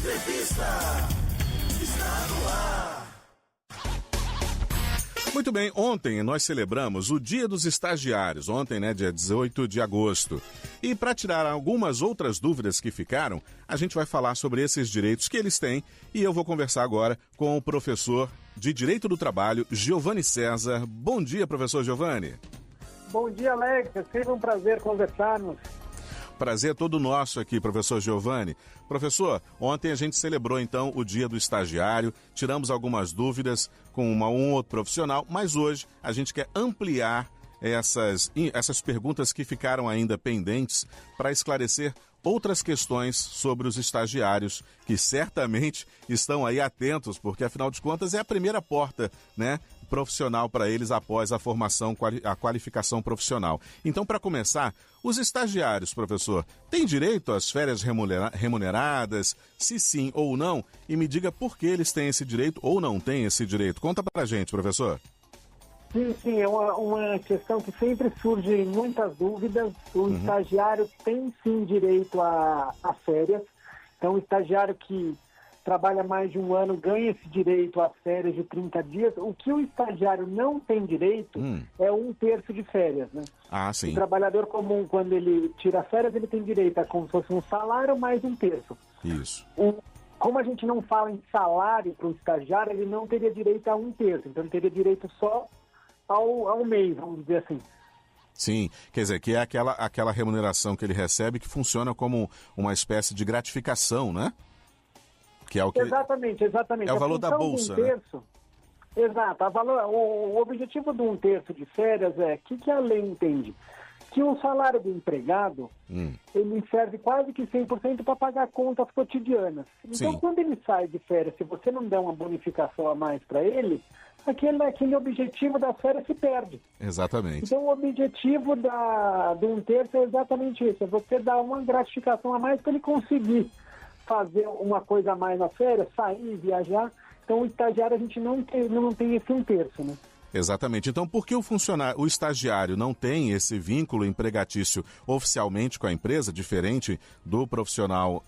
Entrevista está no ar. Muito bem, ontem nós celebramos o Dia dos Estagiários, ontem, dia 18 de agosto. E para tirar algumas outras dúvidas que ficaram, a gente vai falar sobre esses direitos que eles têm e eu vou conversar agora com o professor de Direito do Trabalho, Giovanni César. Bom dia, professor Giovanni. Bom dia, Alex. É sempre um prazer conversarmos. Prazer todo nosso aqui, professor Giovanni. Professor, ontem a gente celebrou então o Dia do Estagiário, tiramos algumas dúvidas com um outro profissional, mas hoje a gente quer ampliar essas perguntas que ficaram ainda pendentes para esclarecer outras questões sobre os estagiários que certamente estão aí atentos, porque afinal de contas é a primeira porta, profissional para eles após a formação, a qualificação profissional. Então, para começar, os estagiários, professor, têm direito às férias remuneradas? Se sim ou não? E me diga por que eles têm esse direito ou não têm esse direito. Conta para a gente, professor. Sim, é uma questão que sempre surge muitas dúvidas. O estagiário tem sim direito a férias. Então, o estagiário que trabalha mais de um ano ganha esse direito às férias de 30 dias. O que o estagiário não tem direito é 1/3 de férias, né? Ah, sim. O trabalhador comum, quando ele tira férias, ele tem direito a como se fosse um salário mais 1/3. Isso. Como a gente não fala em salário para o estagiário, ele não teria direito a 1/3. Então, ele teria direito só ao mês, vamos dizer assim. Sim, quer dizer, que é aquela remuneração que ele recebe que funciona como uma espécie de gratificação, né? Que é o que... Exatamente. É o valor da bolsa, né? Exato. O objetivo do 1/3 de férias é, o que a lei entende? Que o salário do empregado, ele serve quase que 100% para pagar contas cotidianas. Então, Sim. quando ele sai de férias, se você não der uma bonificação a mais para ele, aquele objetivo da férias se perde. Exatamente. Então, o objetivo do 1/3 é exatamente isso, é você dar uma gratificação a mais para ele conseguir fazer uma coisa a mais na férias, sair, viajar. Então, o estagiário, a gente não tem esse 1/3, né? Exatamente. Então, por que o estagiário não tem esse vínculo empregatício oficialmente com a empresa, diferente do profissional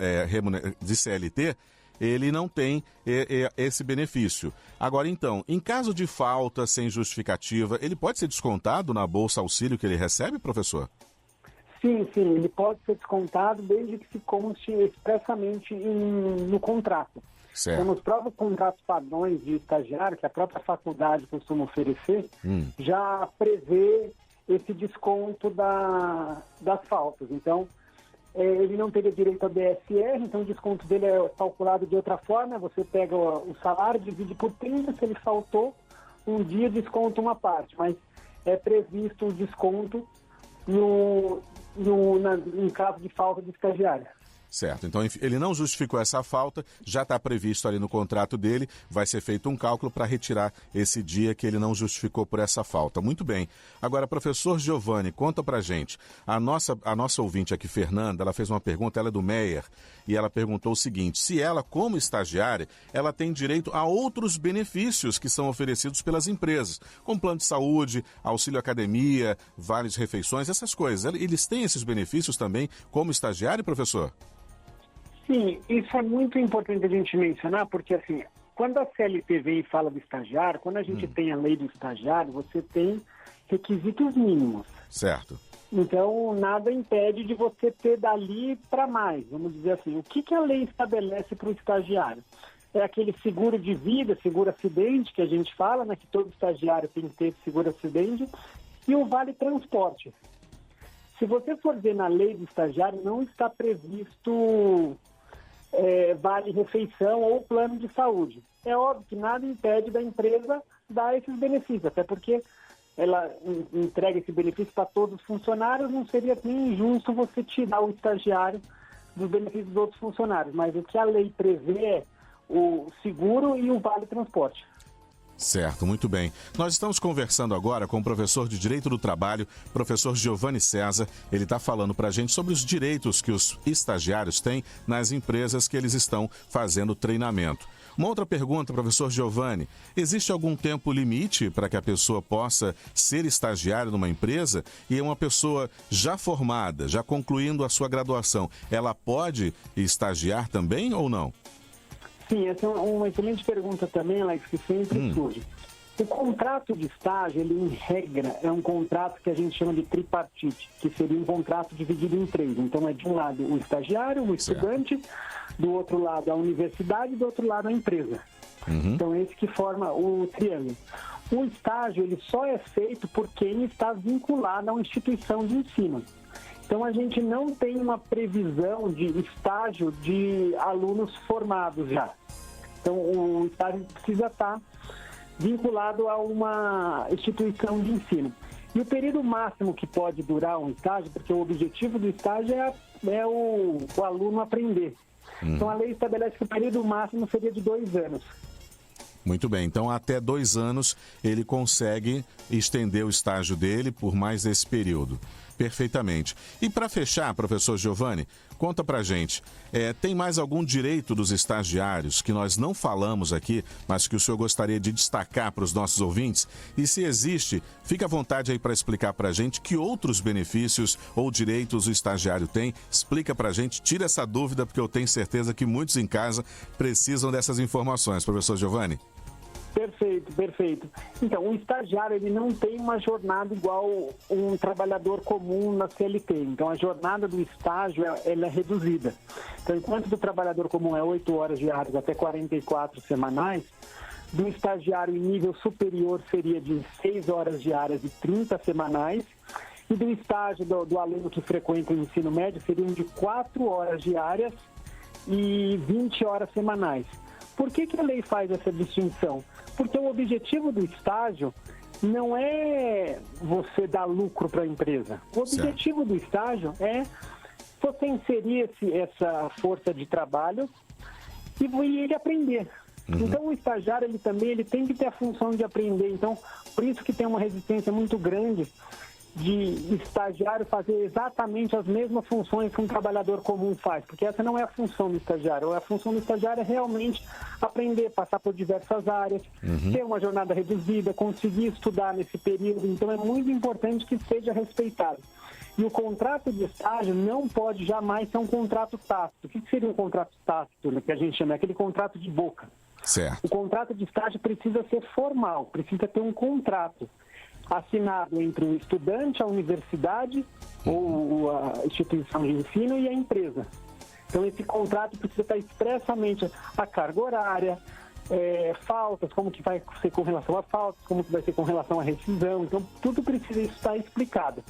de CLT, ele não tem esse benefício. Agora, então, em caso de falta sem justificativa, ele pode ser descontado na bolsa auxílio que ele recebe, professor? Sim, ele pode ser descontado desde que se conste expressamente no contrato. Certo. Então, nos próprios contratos padrões de estagiário, que a própria faculdade costuma oferecer, já prevê esse desconto das faltas. Então, ele não teria direito a BSR, então o desconto dele é calculado de outra forma, você pega o salário, divide por 30, se ele faltou, um dia desconta uma parte, mas é previsto o desconto em caso de falta de estagiário. Certo, então ele não justificou essa falta, já está previsto ali no contrato dele, vai ser feito um cálculo para retirar esse dia que ele não justificou por essa falta. Muito bem. Agora, professor Giovanni, conta pra gente. A nossa ouvinte aqui, Fernanda, ela fez uma pergunta, ela é do Meier, e ela perguntou o seguinte: se ela, como estagiária, ela tem direito a outros benefícios que são oferecidos pelas empresas, como plano de saúde, auxílio academia, vales refeições, essas coisas. Eles têm esses benefícios também como estagiário, professor? Sim, isso é muito importante a gente mencionar, porque assim, quando a CLT vem e fala do estagiário, quando a gente tem a lei do estagiário, você tem requisitos mínimos. Certo. Então, nada impede de você ter dali para mais, vamos dizer assim. O que a lei estabelece para o estagiário? É aquele seguro de vida, seguro acidente, que a gente fala, né, que todo estagiário tem que ter seguro acidente, e o vale transporte. Se você for ver na lei do estagiário, não está previsto vale refeição ou plano de saúde. É óbvio que nada impede da empresa dar esses benefícios, até porque ela entrega esse benefício para todos os funcionários, não seria nem injusto você tirar o estagiário dos benefícios dos outros funcionários, mas o que a lei prevê é o seguro e o vale transporte. Certo, muito bem. Nós estamos conversando agora com o professor de Direito do Trabalho, professor Giovanni César. Ele está falando para a gente sobre os direitos que os estagiários têm nas empresas que eles estão fazendo treinamento. Uma outra pergunta, professor Giovanni: existe algum tempo limite para que a pessoa possa ser estagiário numa empresa? E uma pessoa já formada, já concluindo a sua graduação, ela pode estagiar também ou não? Sim, essa é uma excelente pergunta também, Alex, que sempre surge. O contrato de estágio, ele em regra, é um contrato que a gente chama de tripartite, que seria um contrato dividido em 3. Então, é de um lado o estagiário, o estudante, do outro lado a universidade e do outro lado a empresa. Então, esse que forma o triângulo. O estágio, ele só é feito por quem está vinculado a uma instituição de ensino. Então, a gente não tem uma previsão de estágio de alunos formados já. Então, o estágio precisa estar vinculado a uma instituição de ensino. E o período máximo que pode durar um estágio, porque o objetivo do estágio é o aluno aprender. Então, a lei estabelece que o período máximo seria de 2 anos. Muito bem, então até 2 anos ele consegue estender o estágio dele por mais esse período. Perfeitamente. E para fechar, professor Giovani, conta pra gente, tem mais algum direito dos estagiários que nós não falamos aqui, mas que o senhor gostaria de destacar para os nossos ouvintes? E se existe, fica à vontade aí para explicar pra gente que outros benefícios ou direitos o estagiário tem. Explica pra gente, tira essa dúvida, porque eu tenho certeza que muitos em casa precisam dessas informações. Professor Giovani? Perfeito. Então, o estagiário, ele não tem uma jornada igual um trabalhador comum na CLT. Então, a jornada do estágio, ela é reduzida. Então, enquanto do trabalhador comum é 8 horas diárias até 44 semanais, do estagiário em nível superior seria de 6 horas diárias e 30 semanais, e do estágio do aluno que frequenta o ensino médio seriam de 4 horas diárias e 20 horas semanais. Por que a lei faz essa distinção? Porque o objetivo do estágio não é você dar lucro para a empresa. O objetivo do estágio é você inserir essa força de trabalho e ele aprender. Então, o estagiário, ele tem que ter a função de aprender. Então, por isso que tem uma resistência muito grande de estagiário fazer exatamente as mesmas funções que um trabalhador comum faz, porque essa não é a função do estagiário. A função do estagiário é realmente aprender, passar por diversas áreas, ter uma jornada reduzida, conseguir estudar nesse período. Então, é muito importante que seja respeitado. E o contrato de estágio não pode jamais ser um contrato tácito. O que seria um contrato tácito, que a gente chama? É aquele contrato de boca. Certo. O contrato de estágio precisa ser formal, precisa ter um contrato assinado entre o estudante, a universidade ou a instituição de ensino e a empresa. Então, esse contrato precisa estar expressamente a carga horária, faltas, como que vai ser com relação a faltas, como que vai ser com relação à rescisão. Então, tudo precisa estar explicado.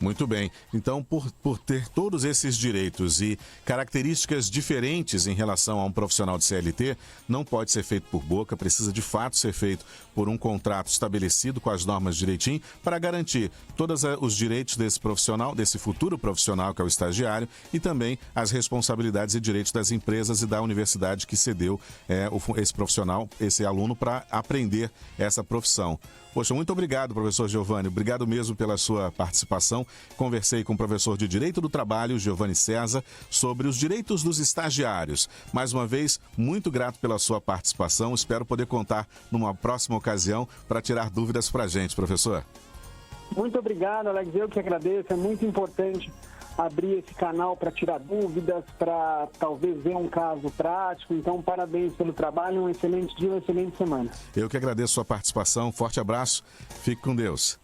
Muito bem. Então, por ter todos esses direitos e características diferentes em relação a um profissional de CLT, não pode ser feito por boca, precisa de fato ser feito por um contrato estabelecido com as normas direitinho para garantir todos os direitos desse profissional, desse futuro profissional que é o estagiário, e também as responsabilidades e direitos das empresas e da universidade que cedeu esse profissional, esse aluno, para aprender essa profissão. Poxa, muito obrigado, professor Giovani. Obrigado mesmo pela sua participação. Conversei com o professor de Direito do Trabalho, Giovani César, sobre os direitos dos estagiários. Mais uma vez, muito grato pela sua participação. Espero poder contar numa próxima ocasião para tirar dúvidas para a gente, professor. Muito obrigado, Alex. Eu que agradeço. É muito importante abrir esse canal para tirar dúvidas, para talvez ver um caso prático. Então, parabéns pelo trabalho, um excelente dia, uma excelente semana. Eu que agradeço a sua participação, forte abraço, fique com Deus.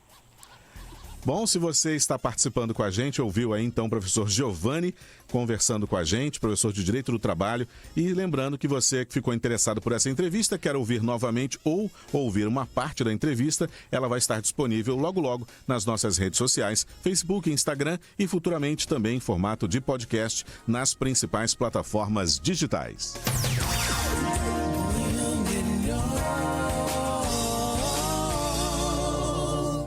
Bom, se você está participando com a gente, ouviu aí então o professor Giovani conversando com a gente, professor de Direito do Trabalho, e lembrando que você que ficou interessado por essa entrevista, quer ouvir novamente ou ouvir uma parte da entrevista, ela vai estar disponível logo logo nas nossas redes sociais, Facebook, Instagram e futuramente também em formato de podcast nas principais plataformas digitais.